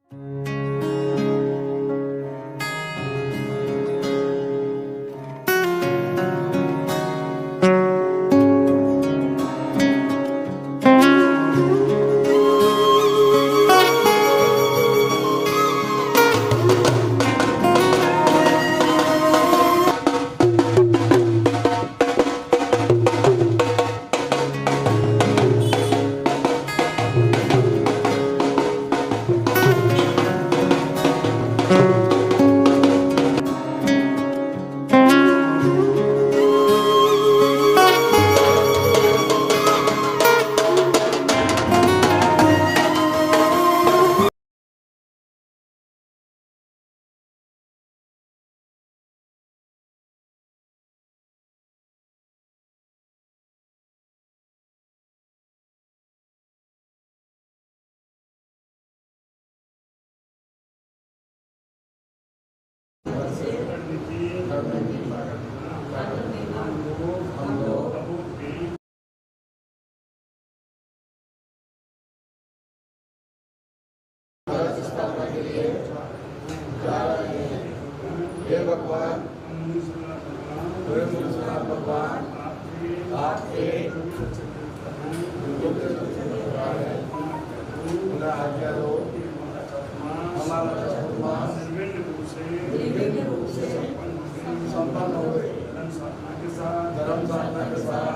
हे भगवान, भगवान आपके आज्ञा दो, हमारा संपन्न हो गए धर्म साधना के साथ।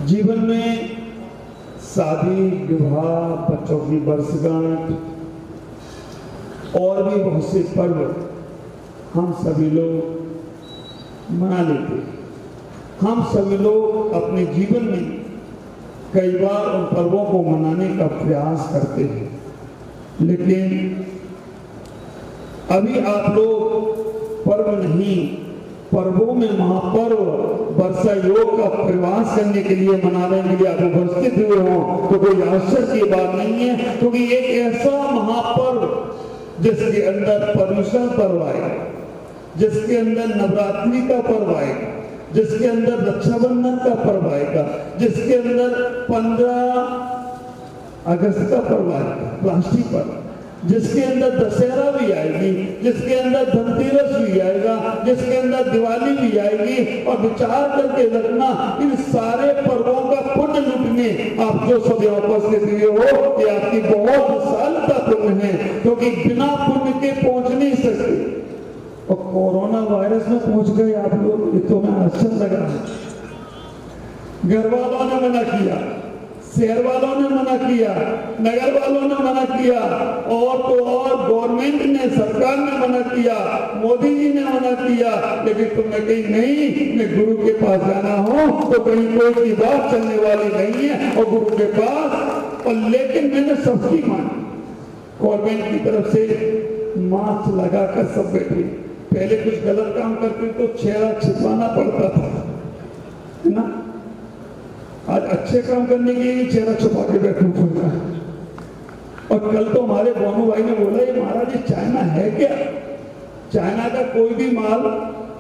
जीवन में शादी, विवाह, बच्चों की वर्षगांठ और भी बहुत से पर्व हम सभी लोग मना लेते हैं। हम सभी लोग अपने जीवन में कई बार उन पर्वों को मनाने का प्रयास करते हैं, लेकिन अभी आप लोग पर्व नहीं, पर्वों में महापर्व वर्षा योग का प्रवास करने के लिए, मनाने के लिए आप उपस्थित हुए हो तो कोई आश्चर्य की बात नहीं है, क्योंकि एक ऐसा महापर्व जिसके अंदर पर्युषण पर्व आएगा, जिसके अंदर नवरात्रि का पर्व आएगा, जिसके अंदर रक्षाबंधन का पर्व आएगा, जिसके अंदर 15 अगस्त का पर्व आएगा, प्लास्टिक पर्व, जिसके अंदर दशहरा भी आएगी, जिसके अंदर धनतेरस भी आएगा, जिसके अंदर दिवाली भी आएगी। और विचार करके रखना, इन सारे पर्वों का पुण्य लुटने आप जो सब उपस्थित हुए हो, ये आपकी बहुत विशालता पुण्य है, क्योंकि बिना पुण्य के पहुंच नहीं सकते। और कोरोना वायरस में पहुंच गए आप लोग, ये तो मैं आश्चर्य लगा। घर वालों ने मना किया, शहर वालों ने मना किया, नगर वालों ने मना किया, और तो और गवर्नमेंट ने, सरकार ने मना किया, मोदी जी ने मना किया, लेकिन तुमने कही नहीं, मैं गुरु के पास जाना हो तो कहीं कोई की बात चलने वाली नहीं है, और गुरु के पास। और लेकिन मैंने सबकी मानी, गवर्नमेंट की तरफ से मास्क लगाकर सब बैठे। पहले कुछ गलत काम करते तो चेहरा छिपाना पड़ता था, है ना। आज अच्छे काम करने के लिए चेहरा छुपा के बैठना पड़ता है। और कल तो हमारे बोनू भाई ने बोला, ये महाराज ये चाइना है क्या? चाइना का कोई भी माल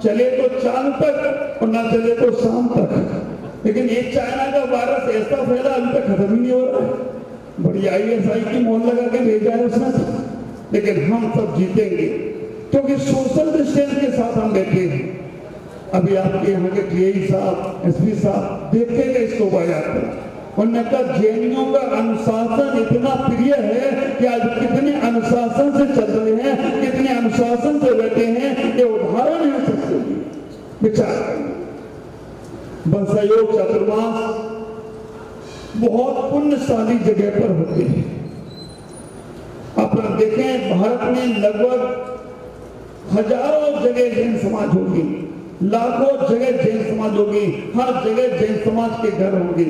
चले तो चांद तक और ना चले तो शाम तक, लेकिन ये चाइना का वायरस ऐसा फैला अभी तक खत्म ही नहीं हो रहा है। बड़ी ISI की मोहर लगा के भेजा है उसने, लेकिन हम सब जीतेंगे, क्योंकि सोशल डिस्टेंस के साथ हम बैठे हैं। अभी आपके यहाँ के DI साहब, SP साहब देखेंगे इस शोभा यात्रा, उन्होंने कहा जैनियों का अनुशासन इतना प्रिय है कि आज कितने अनुशासन से चल रहे हैं, कितने अनुशासन से बैठे हैं, ये उदाहरण है सबके लिए। विचार करें, वर्षायोग चातुर्मास बहुत पुण्यशाली जगह पर होते हैं। अपना देखें, भारत में लगभग हजारों जगह जैन समाज होगी, लाखों जगह जैन समाज होगी, हर जगह जैन समाज के घर होंगे,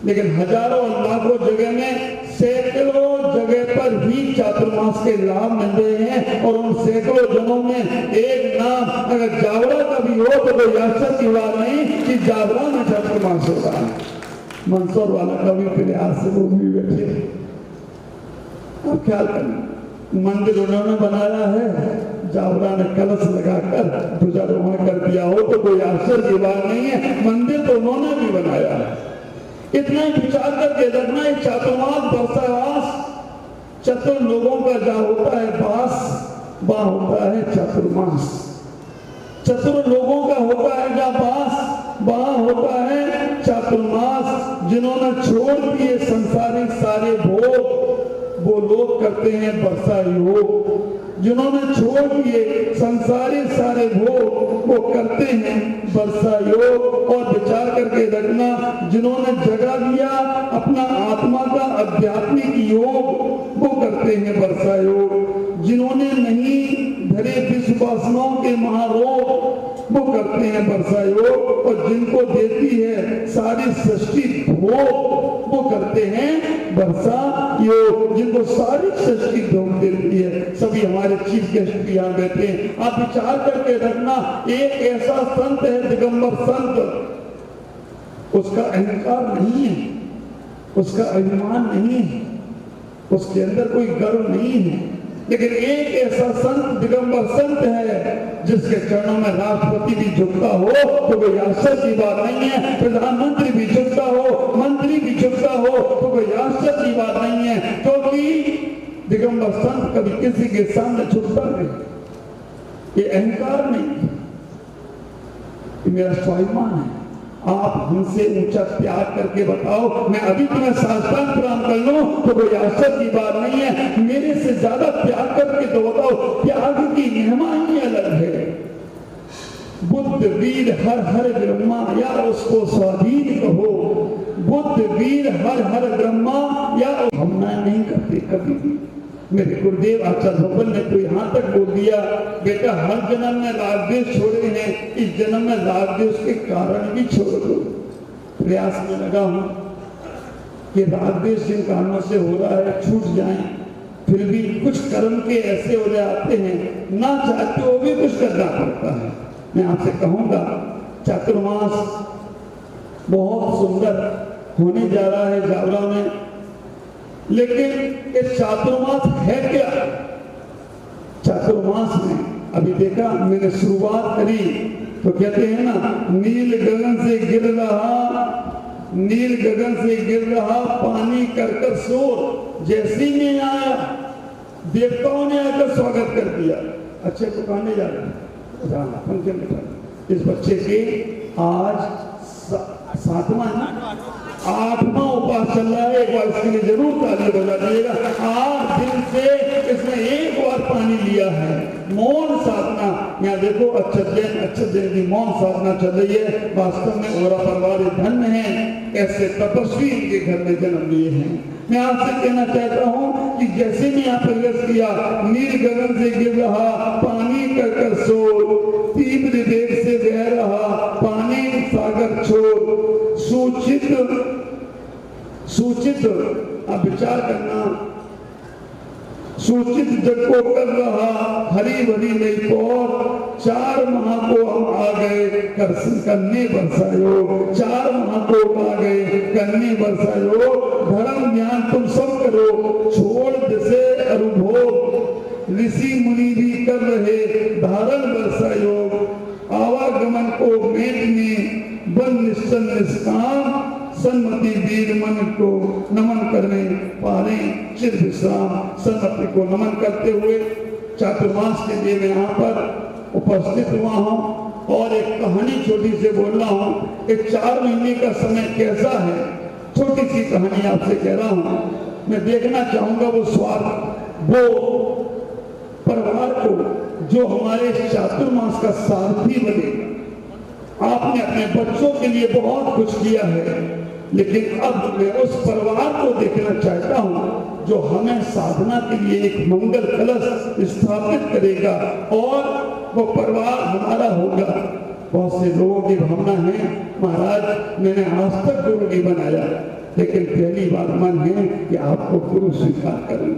लेकिन हजारों और लाखों जगह में सैकड़ों जगह पर भी चातुर्मास के लाभ मिल रहे हैं, और उन सैकड़ों जनों में एक नाम अगर जावरा का भी हो तो कोई आश्चर्य की बात नहीं कि जावरा में चातुर्मास हो रहा है। मंदसौर वाला कवि प्रयास से वो भी बैठे। अब ख्याल करना, मंदिर उन्होंने बनाया है, जावरा ने कलश लगाकर ध्वजारोहण कर दिया हो तो कोई आश्चर्य की बात नहीं है, मंदिर तो उन्होंने भी बनाया है। इतना ही विचार करके रखना, चातुर्मास वर्षावास चतुर लोगों का जहाँ होता है वास, वहाँ होता है चातुर्मास। चतुर लोगों का होता है जहाँ वास, वहाँ होता है चातुर्मास। जिन्होंने छोड़ दिए संसारिक सारे भोग वो लोग करते हैं वर्षा योग। जिन्होंने छोड़ दिए संसारिक सारे भोग वो करते हैं वर्षा योग। और विचार करके रखना, जिन्होंने जगा दिया अपना आत्मा का आध्यात्मिक योग वो करते हैं वर्षा योग। जिन्होंने नहीं धरे विश्व वासनाओं के महारोग वो करते हैं वर्षा योग। और जिनको देती है सारी सृष्टि भोग वो करते हैं वर्षा योग। जिनको सारी सृष्टि भोग देती है, सभी हमारे चीफ गेस्ट भी यहाँ बैठे हैं। आप विचार करके रखना, एक ऐसा संत है दिगंबर संत, उसका अहंकार नहीं है, उसका अभिमान नहीं है, उसके अंदर कोई गर्व नहीं है, लेकिन एक ऐसा संत दिगंबर संत है जिसके चरणों में राष्ट्रपति भी झुकता हो तो कोई आश्चर्य की बात नहीं है, प्रधानमंत्री भी झुकता हो, मंत्री भी झुकता हो तो कोई आश्चर्य की बात नहीं है, क्योंकि दिगंबर संत कभी किसी के सामने झुकता नहीं। ये अहंकार नहीं, ये मेरा स्वाभिमान है। आप हमसे ऊंचा त्याग करके बताओ, मैं अभी तुम्हें साष्टांग प्रणाम कर लूं तो कोई आश्चर्य की बात नहीं है। मेरे से ज्यादा त्याग करके तो बताओ, त्याग की महिमा ही अलग है। बुद्ध वीर हर हर ब्रह्मा, या उसको स्वाधीन कहो। बुद्ध वीर हर हर ब्रह्मा, या हमना नहीं करते कभी भी। मेरे गुरुदेव आचार्य भगवान ने तो यहाँ तक बोल दिया, बेटा हर जन्म में राग द्वेष छोड़े हैं, इस जन्म में राग द्वेष के कारण भी छोड़ दो। प्रयास में लगा हूँ कि राग द्वेष जिन कारणों से हो रहा है छूट जाए, फिर भी कुछ कर्म के ऐसे हो जाते हैं ना चाहते हो भी कुछ करना पड़ता है। मैं आपसे कहूँगा चातुर्मास बहुत सुंदर होने जा रहा है जावरा में, लेकिन ये चातुर्मास है क्या? चातुर्मास में अभी देखा, मैंने शुरुआत करी तो कहते हैं ना, नील गगन से गिर रहा, नील गगन से गिर रहा पानी कर कर शोर। जैसे ही मैं आया देवताओं ने आकर स्वागत कर दिया। अच्छे को कहने जा रहे हैं पंखे में, इस बच्चे के आज 8वां उपवास चल रहा है। एक बार इसके लिए जरूर ताली बजा दीजिएगा। 8 दिन से इसने एक बार पानी लिया है। मौन साधना, यहाँ देखो अच्छे दिन की मौन साधना चल रही है। वास्तव में ओरा परिवार धन्य है, ऐसे तपस्वी इनके घर में जन्म लिए हैं। मैं आपसे कहना चाहता हूँ कि जैसे मैं यहाँ प्रवेश किया, नील गगन से गिर रहा पानी कर कर शोर, तीव्र वेग से बह रहा पानी सागर छोर। सूचित अब विचार करना, सूचित जग को कर रहा हरी भरी नई पौर। 4 माह को हम आ गए करने बरसायो, 4 माह को आ गए करने बरसायो। धर्म ज्ञान तुम सब करो, छोड़ दिसे अनुभव। ऋषि मुनि भी कर रहे धारण बरसायो। आवागमन को मेटने बन निश्चल निष्काम। सन्मति वीर मन को नमन करने पारे चिर विश्राम। सन्मति को नमन करते हुए चातुर्मास के लिए मैं यहाँ पर उपस्थित हुआ हूँ और एक कहानी छोटी से बोल रहा हूँ। एक 4 महीने का समय कैसा है, छोटी सी कहानी आपसे कह रहा हूँ। मैं देखना चाहूंगा वो स्वार्थ, वो परिवार को जो हमारे चातुर्मास का सारथी बने। आपने अपने बच्चों के लिए बहुत कुछ किया है, लेकिन अब मैं उस परिवार को देखना चाहता हूं जो हमें साधना के लिए एक मंगल कलश स्थापित करेगा और वो परिवार हमारा होगा। बहुत से लोगों की भावना है, महाराज मैंने आज तक गुरु नहीं बनाया, लेकिन पहली बार मन है कि आपको गुरु स्वीकार करूं।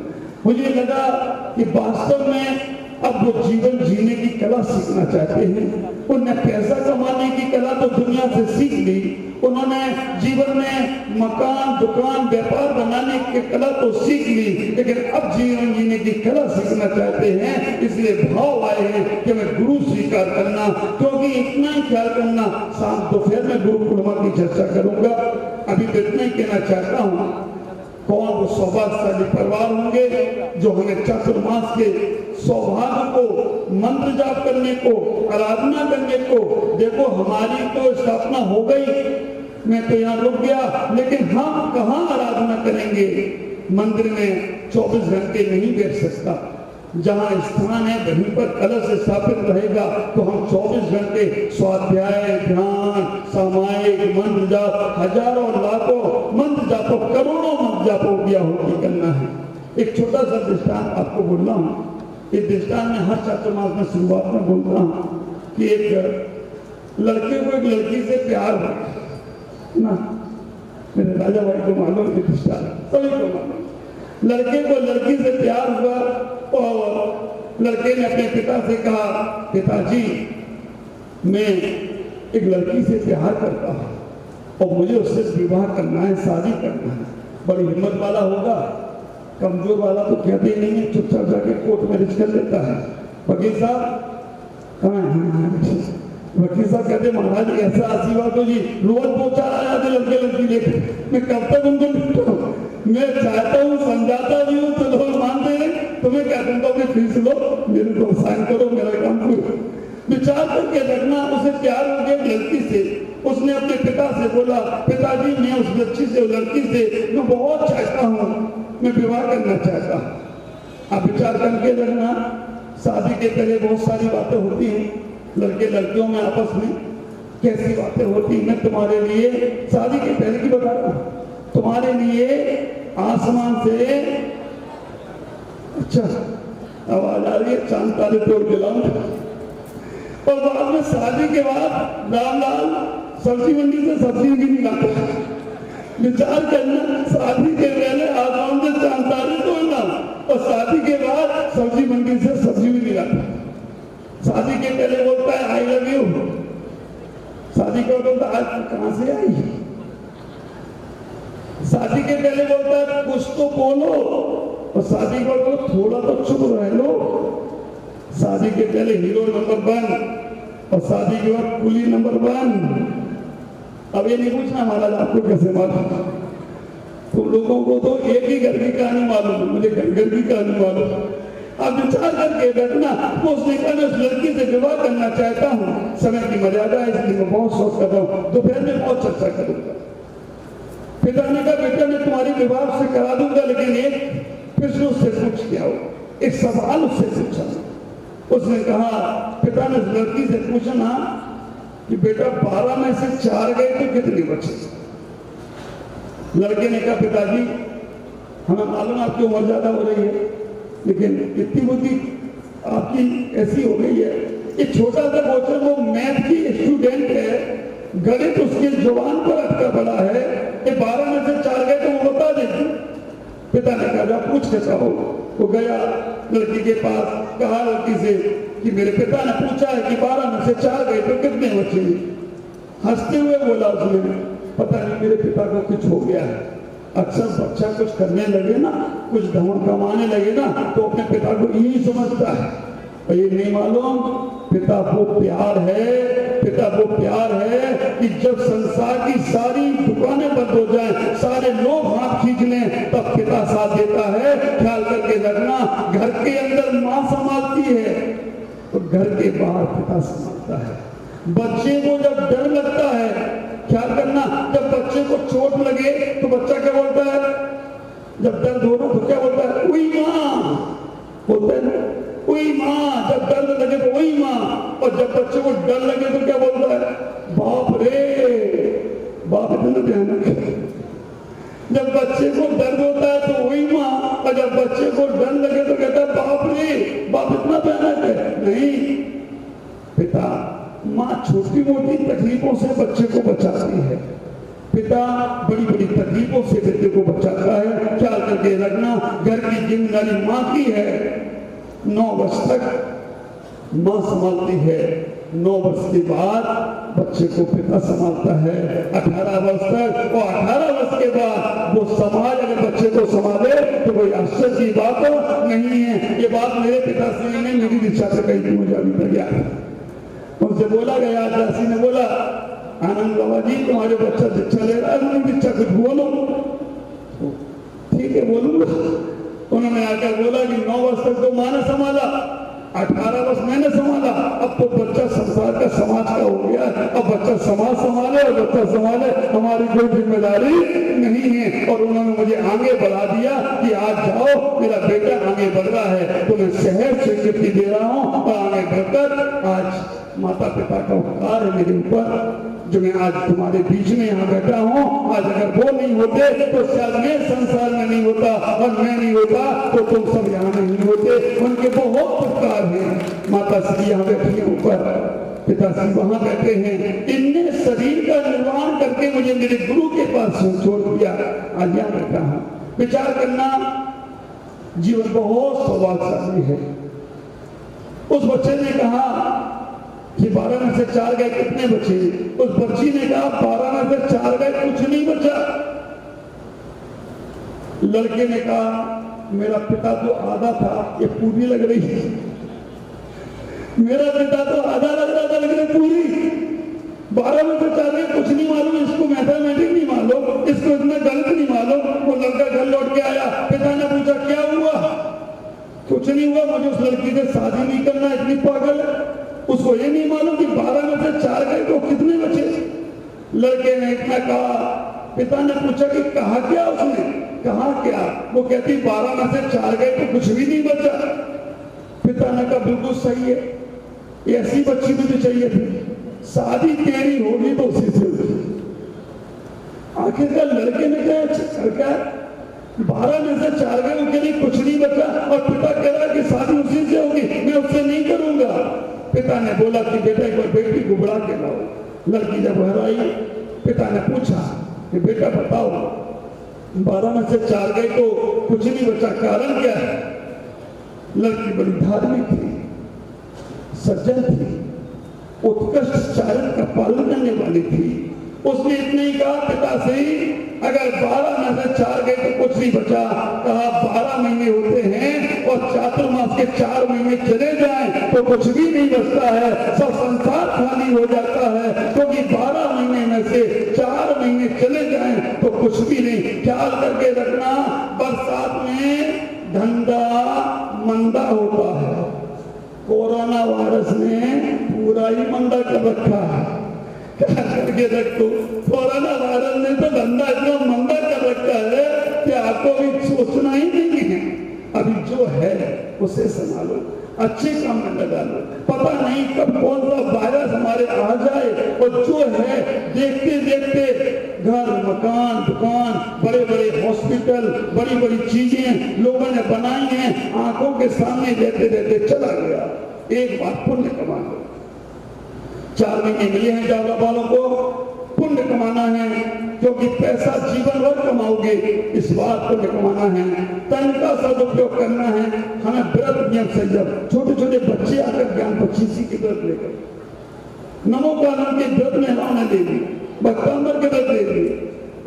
मुझे लगा कि वास्तव में अब वो जीवन जीने की कला सीखना चाहते हैं। उन्होंने पैसा कमाने की कला तो दुनिया से सीख ली, उन्होंने जीवन में मकान दुकान व्यापार बनाने की कला तो सीख ली, लेकिन अब जीवन जीने की कला सीखना चाहते हैं। इसलिए भाव आए हैं कि मैं गुरु स्वीकार करना, क्योंकि इतना ही ख्याल करना। शाम दोपहर में गुरु पूर्णिमा की चर्चा करूंगा, अभी तो इतना ही कहना चाहता हूँ। कौन वो सौभाग्यशाली परिवार होंगे जो हमें चातुर्मास के सौभाग्य को, मंत्र जाप करने को, आराधना करने को। देखो हमारी तो स्थापना हो गई, मैं तो यहाँ रुक गया, लेकिन हम कहाँ आराधना करेंगे? मंदिर में 24 घंटे नहीं बैठ सकता, जहाँ स्थान है वहीं पर कलश स्थापित रहेगा, तो हम 24 घंटे स्वाध्याय, ध्यान, सामायिक मंत्र जाप, हजारों लाखों मंत्र जापों, करोड़ों मंत्र जापों की आहुति करना है। एक छोटा सा दृष्टांत आपको बोल रहा हूँ। इस दृष्टांत में हर चातुर्मास में शुरुआत में बोलता हूँ कि एक लड़के को एक लड़की से प्यार हो ना, मेरे राजा भाई को मालूम है दृष्टांत, सभी को मालूम। लड़के को लड़की से प्यार हुआ और लड़के ने अपने पिता से कहा, पिताजी मैं एक लड़की से प्यार करता हूँ और मुझे उससे विवाह करना है, शादी करना है। बड़ी हिम्मत वाला होगा, कमजोर वाला तो कहते ही नहीं है, चुपचाप जाके कोर्ट मैरिज कर लेता है। वकील साहब वकील साहब कहते महाराज ऐसा आशीर्वाद हो जी, रोज पहुंचा आया थे लड़के लड़की लेके, मैं कब तक उनको निपटाऊं? मैं चाहता हूँ, समझाता भी हूँ तो लोग मानते हैं, तो मैं क्या दूंगा अपनी फीस लो, मेरे को साइन करो, मेरा काम करो। विचार करके रखना। उसे प्यार हो गया लड़की से, उसने अपने पिता से बोला, पिताजी मैं उस बच्ची से, लड़की से मैं बहुत चाहता हूँ, मैं विवाह करना चाहता हूँ। आप विचार करके रखना। शादी के पहले बहुत सारी बातें होती हैं, लड़के लड़कियों में आपस में कैसी बातें होती। मैं तुम्हारे लिए शादी के पहले की बता रहा हूँ, तुम्हारे लिए आसमान से, अच्छा आवाज आ रही है, चांद तारे तोड़ के लाऊं। और बाद में शादी के बाद लाल लाल सब्जी मंडी से सब्जी भी नहीं लाता। विचार करना, शादी के पहले आसमान से चांद तारे तोड़ना और शादी के बाद सब्जी मंडी से सब्जी भी नहीं लाता। शादी के पहले बोलता है आई लव यू, शादी के बाद बोलता है आज कहां से आई। शादी के पहले बोलता है कुछ तो बोलो और शादी के बाद थोड़ा तो चुप रह लो। शादी के पहले हीरो नंबर 1 और शादी के बाद कुली नंबर 1। अब ये नहीं पूछना महाराज आपको कैसे मालूम, तुम लोगों को तो एक ही घर की कहानी मालूम है, मुझे घर घर की कहानी मालूम। आप विचार करके बैठना। उसने कहा मैं उस लड़की से विवाह करना चाहता हूँ, समय की मर्यादा है इसलिए मैं बहुत सोच कर रहा हूँ, दोपहर में बहुत चर्चा करूंगा। पिता ने कहा बेटा मैं तुम्हारी विवाह से करा दूंगा, लेकिन एक प्रश्न उससे पूछ के आओ, एक सवाल उससे पूछा। उसने कहा, पिता ने उस लड़की से पूछना कि बेटा 12 में से 4 गए तो कितने बचे। लड़के ने कहा पिताजी हमें मालूम आपकी उम्र ज्यादा हो रही है, लेकिन इतनी बुद्धि आपकी ऐसी हो गई है। एक छोटा सा बच्चा वो मैथ की स्टूडेंट है, गणित उसके जुबान पर अटका पड़ा है, ये 12 में से 4 गए तो वो बता देती। पिता ने कहा पूछ के कहो। वो गया लड़की के पास, कहा लड़की से कि मेरे पिता ने पूछा है कि 12 में से 4 गए तो कितने बचे। हंसते हुए बोला उसने, पता नहीं मेरे पिता को कुछ हो गया है। अक्सर बच्चा कुछ करने लगे ना, कुछ धन कमाने लगे ना, तो अपने पिता को यही समझता है। और ये नहीं मालूम पिता वो प्यार है, पिता वो प्यार है कि जब संसार की सारी दुकानें बंद हो जाएं, सारे लोग हाथ खींच लें, तब पिता साथ देता है। ख्याल करके रखना, घर के अंदर माँ संभालती है तो घर के बाहर पिता संभालता है। बच्चे को जब डर लगता है, ख्याल करना, जब बच्चे को चोट लगे तो बच्चा क्या बोलता है, जब दर्द हो तो क्या बोलता है, उई माँ बोलता है ना, उई माँ। जब दर्द लगे तो उई माँ, और जब बच्चे को डर लगे तो क्या बोलता है, बाप रे। बाप इतना भयानक है। जब बच्चे को दर्द होता है तो वही माँ, और जब बच्चे को डर लगे तो कहता है बाप रे। बाप इतना भयानक है? नहीं, पिता माँ छोटी मोटी तकलीफों से बच्चे को बचाती है, पिता बड़ी बड़ी तकलीफों से बच्चे को बचाता है। ख्याल करके रखना, घर की जिम्मेदारी माँ की है। 9 वर्ष तक माँ संभालती है, 9 वर्ष के बाद बच्चे को पिता संभालता है, 18 वर्ष तक, और 18 वर्ष के बाद वो समाज अगर बच्चे को संभाले तो कोई आश्चर्य की बात नहीं है। ये बात मेरे पिताश्री ने मेरी दीक्षा से कही थी, मुझे अभी तक याद है। उनसे बोला गया, दासी ने बोला, आनंद बाबा जी तुम्हारे बच्चा दीक्षा ले रहा है, उन्होंने दीक्षा कुछ बोलो। ठीक है बोलूंगा। उन्होंने आकर बोला कि 9 वर्ष तक तो माँ ने संभाला, 18 वर्ष मैंने संभाला, अब तो बच्चा संसार का समाज का हो गया, अब बच्चा समाज संभाले और बच्चा संभाले, हमारी कोई जिम्मेदारी नहीं है। और उन्होंने मुझे आगे बढ़ा दिया कि आज जाओ, मेरा बेटा आगे बढ़ रहा है, तो मैं शहर स्वीकृति दे रहा हूँ और आगे बढ़कर आज माता पिता का उपकार है मेरे ऊपर, जो मैं आज तुम्हारे बीच में यहाँ बैठा हूँ। आज अगर वो नहीं होते तो शायद मैं संसार में नहीं होता, और मैं नहीं होता तो तुम सब यहाँ नहीं होते। उनके बहुत उपकार हैं। माता श्री यहाँ बैठी है ऊपर, पिताश्री वहां बैठे हैं। इनने शरीर का निर्माण करके मुझे मेरे गुरु के पास छोड़ दिया, आज यहाँ बैठा हूँ। विचार करना, जीवन बहुत सौभाग्यशाली है। उस बच्चे ने कहा कि 12 में से 4 गए, कितने बचे? उस बच्ची ने कहा 12 में से 4 गए, कुछ नहीं बचा। लड़के ने कहा मेरा पिता तो आधा था, ये पूरी लग रही है। मेरा पिता तो आधा लग रहा था, लेकिन पूरी। 12 में से 4 गए, कुछ नहीं मालूम, इसको मैथमेटिक्स नहीं मालूम, इसको इतना गणित नहीं मालूम। वो लड़का घर लौट के आया, पिता ने पूछा क्या हुआ? कुछ नहीं हुआ, मुझे उस लड़की से शादी नहीं करना, इतनी पागल है। उसको ये नहीं मालूम कि 12 में से 4 गए तो कितने बचे। लड़के ने इतना कहा, पिता ने पूछा कि कहा क्या उसने? कहा क्या? वो कहती 12 में से 4 गए तो कुछ भी नहीं बचा। पिता ने कहा बिल्कुल सही है, ऐसी बच्ची मुझे चाहिए थी, शादी तेरी होगी तो उसी से होगी। आखिरकार लड़के ने कहा सरकार 12 में से 4 गए, उनके लिए कुछ नहीं बचा, और पिता कह रहा कि शादी उसी से होगी, मैं उससे नहीं करूंगा। पिता ने बोला कि बेटा एक बार बेटी को बुला के लाओ। लड़की जब घर आई, पिता ने पूछा कि बेटा बताओ 12 में से 4 गए तो कुछ नहीं बचा, कारण क्या है? लड़की बड़ी धार्मिक थी, सज्जन थी, उत्कृष्ट चारण का पालन करने वाली थी। उसने इतने ही कहा पिता से, अगर 12 में से 4 गए तो कुछ नहीं बचा। कहा 12 महीने होते हैं और चातुर्मास के 4 महीने चले जाएं तो कुछ भी नहीं बचता है, सब संसार खाली हो जाता है। क्योंकि 12 महीने में से 4 महीने चले जाएं तो कुछ भी नहीं। ख्याल करके रखना, बरसात में धंधा मंदा होता है। कोरोना वायरस ने पूरा ही मंदा कर रखा है। करके रखो, कोरोना वायरस ने तो धंधा इतना मंदा कर रखा है कि आपको भी सोचना ही नहीं है। अभी जो है उसे संभालो, अच्छे काम में लगा लो। पता नहीं कब कौन सा वायरस हमारे आ जाए, और जो है देखते देखते घर मकान दुकान, बड़े बड़े हॉस्पिटल, बड़ी बड़ी चीजें लोगों ने बनाई हैं, आंखों के सामने देते देते चला गया। एक बार पुण्य कमा लो। 4 महीने मिले हैं जावरा वालों को, पुण्य कमाना है, क्योंकि पैसा जीवन भर कमाओगे, इस बात पुण्य कमाना है। तन का सदुपयोग करना है। हमें व्रत नियम संयम, छोटे छोटे बच्चे आकर ज्ञान 25 के व्रत लेकर नमो कानन के व्रत में हमें दे दी, भक्तांबर के व्रत दे दी,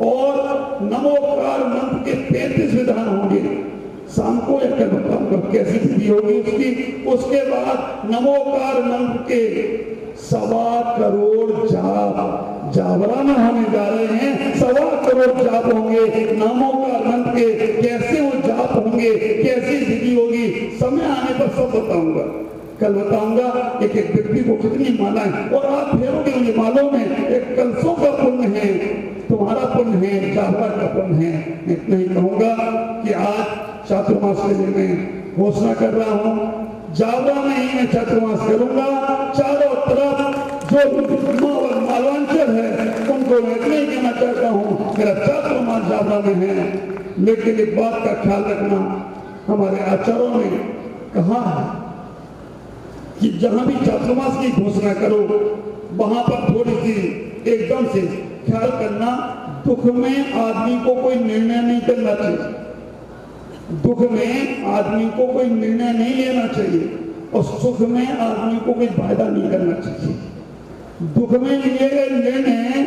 और नमोकार मंत्र के 33 विधान होंगे। शाम को या कल बताऊंगा कैसी विधि होगी उसकी। उसके बाद नमोकार मंत्र के 1.25 करोड़ जाप जावरा में होने जा रहे हैं। 1.25 करोड़ जाप होंगे नमोकार मंत्र के। कैसे वो जाप होंगे, कैसी विधि होगी, समय आने पर सब बताऊंगा। कल बताऊंगा एक एक व्यक्ति को कितनी मालाएं, और आप फेरोगे उन मालों में। एक कलशों का पुण्य है, तुम्हारा पुण्य है, जावरा का पुण्य है। मैं इतना ही कहूंगा कि आज चातुर्मास के लिए मैं घोषणा कर रहा हूँ, जावरा में ही मैं चातुर्मास करूंगा। चारों तरफ जो मालवांचल है उनको मैं इतना ही कहना चाहता हूँ, मेरा चातुर्मास जावरा में है। लेकिन एक बात का ख्याल रखना, हमारे आचार्यों ने कहा है कि जहां भी चातुर्मास की घोषणा करो वहां पर थोड़ी सी एकदम से ख्याल करना, दुख में आदमी को कोई निर्णय नहीं करना चाहिए। दुख में आदमी को कोई निर्णय नहीं लेना चाहिए और सुख में आदमी को कोई वायदा नहीं करना चाहिए। दुख में लिए गए निर्णय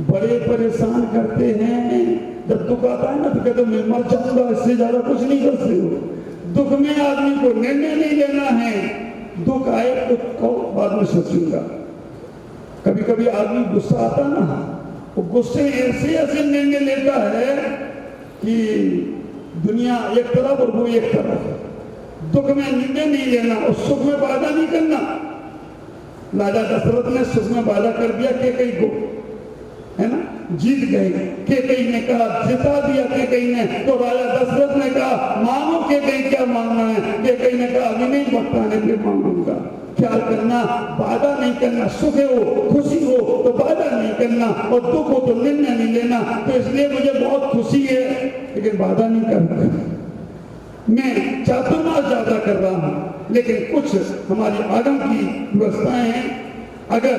बड़े परेशान करते हैं। जब दुख आता है ना तो कहते मैं मर जाऊंगा, इससे ज्यादा कुछ नहीं कर सकते हो। दुख में आदमी को निर्णय नहीं लेना है। दुख आए तो बाद में सोचूंगा। कभी कभी आदमी गुस्सा आता ना, वो गुस्से ऐसे ऐसे निर्णय लेता है कि दुनिया एक तरफ और वो एक तरफ। दुख में निर्णय नहीं लेना और सुख में वादा नहीं करना। राजा दशरथ ने सुख में वादा कर दिया कैकेयी को, है ना, जीत गए। कैकेयी ने कहा जिता दिया कैकेयी ने, तो राजा दशरथ ने कहा मानो कैकेयी क्या मांगना है। कैकेयी ने कहा अभी नहीं बताने पे मांगूंगा। ख्याल करना, वादा नहीं करना। सुख हो, खुशी हो तो वादा नहीं करना और दुख हो तो निर्णय नहीं लेना। तो इसलिए मुझे बहुत खुशी है लेकिन वादा नहीं करना। मैं चातुर्मास ज्यादा कर रहा हूं लेकिन कुछ हमारी आगम की व्यवस्थाएं हैं। अगर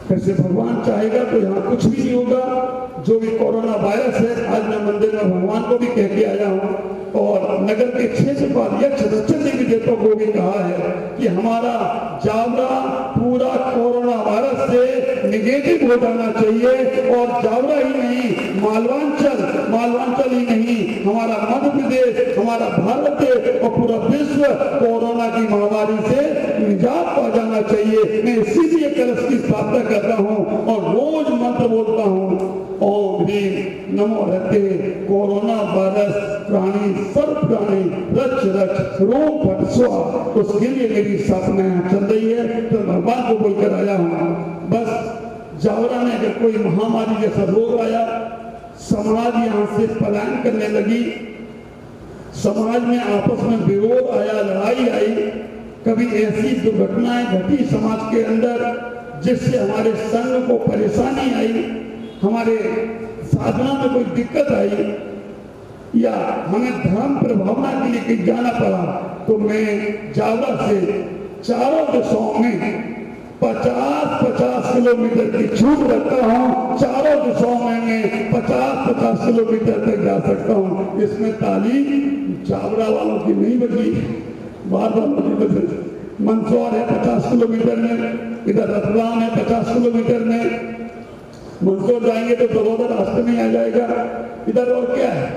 कैसे भगवान चाहेगा तो यहाँ कुछ भी नहीं होगा। जो भी कोरोना वायरस है, आज मैं मंदिर में भगवान को भी कह के आया हूँ और नगर के क्षेत्रपाल यक्ष रक्षण देवी देवताओं को भी कहा है कि हमारा जावरा पूरा कोरोना वायरस से निगेटिव हो जाना चाहिए। और जावरा ही नहीं, मालवांचल ही नहीं, हमारा मध्य प्रदेश, हमारा भारत देश और पूरा विश्व कोरोना की महामारी से निजात पा जाना चाहिए। मैं इसीलिए कलश की स्थापना कर रहा हूँ और रोज मंत्र बोलता हूँ, ओम ह्रीं नमो रहते कोरोना वायरस प्राणी सर्व प्राणी रक्ष रक्ष रोम फट स्वा। उसके लिए मेरी स्थापना चल रही है तो भगवान को बोलकर आया हूँ। बस जावरा में अगर कोई महामारी जैसा रोग आया, समाज यहाँ से पलायन करने लगी, समाज में आपस में विरोध आया, लड़ाई आई, कभी ऐसी दुर्घटनाएं घटी समाज के अंदर जिससे हमारे संघ को परेशानी आई, हमारे साधना में कोई दिक्कत आई या हमें धर्म प्रभावना के लिए कहीं जाना पड़ा, तो मैं जावरा से चारों दिशाओं में 50-50 किलोमीटर की छूट रखता हूँ। चारों दिशाओं में मैं 50-50 किलोमीटर तक जा सकता हूँ। इसमें ताली जावरा वालों की नहीं बजी, बाहर वालों की बजी। मंदसौर है 50 किलोमीटर में, इधर रतलाम है 50 किलोमीटर में। मंदसौर जाएंगे तो बड़ौदा रास्ते में आ जाएगा। इधर और क्या है,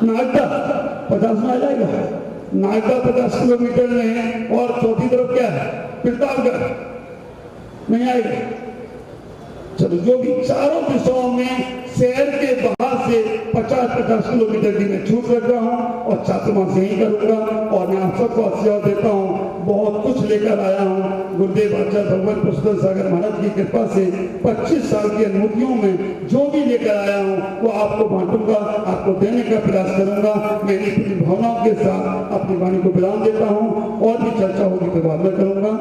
नागदा 50 में आ जाएगा। नागदा 50 किलोमीटर में है और चौथी तरफ क्या है, प्रतापगढ़ नहीं आएगा। चलो जो भी चारों दिशाओं में शहर के बाहर से 50-50 किलोमीटर की मैं छूट रख रहा हूँ और चातुर्मास यही करूंगा। और मैं आप सबको आशीर्वाद देता हूँ, बहुत कुछ लेकर आया हूँ। गुरुदेव आचार्य भगवत पुष्कर सागर महाराज की कृपा से 25 साल की अनुभूतियों में जो भी लेकर आया हूँ वो आपको बांटूंगा, आपको देने का प्रयास करूंगा। मेरी पूरी भावनाओं के साथ अपनी वाणी को विराम देता हूँ। और भी चर्चा होगी तो बाद में करूंगा।